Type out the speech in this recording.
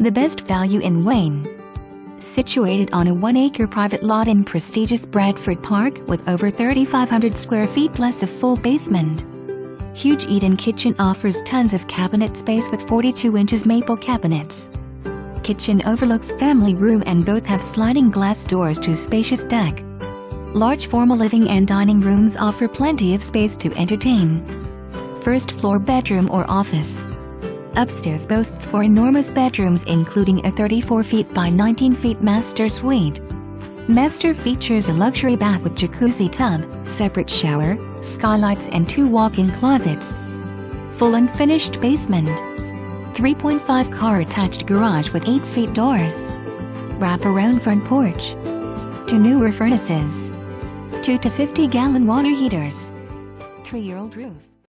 The best value in Wayne. Situated on a 1-acre private lot in prestigious Bradford Park with over 3,500 square feet plus a full basement. Huge eat-in kitchen offers tons of cabinet space with 42 inches maple cabinets. Kitchen overlooks family room and both have sliding glass doors to spacious deck. Large formal living and dining rooms offer plenty of space to entertain. First floor bedroom or office. Upstairs boasts 4 enormous bedrooms including a 34 feet by 19 feet master suite. Master features a luxury bath with jacuzzi tub, separate shower, skylights and 2 walk-in closets. Full unfinished basement. 3.5 car attached garage with 8 feet doors. Wraparound front porch. 2 newer furnaces. 2 to 50-gallon water heaters. 3-year-old roof.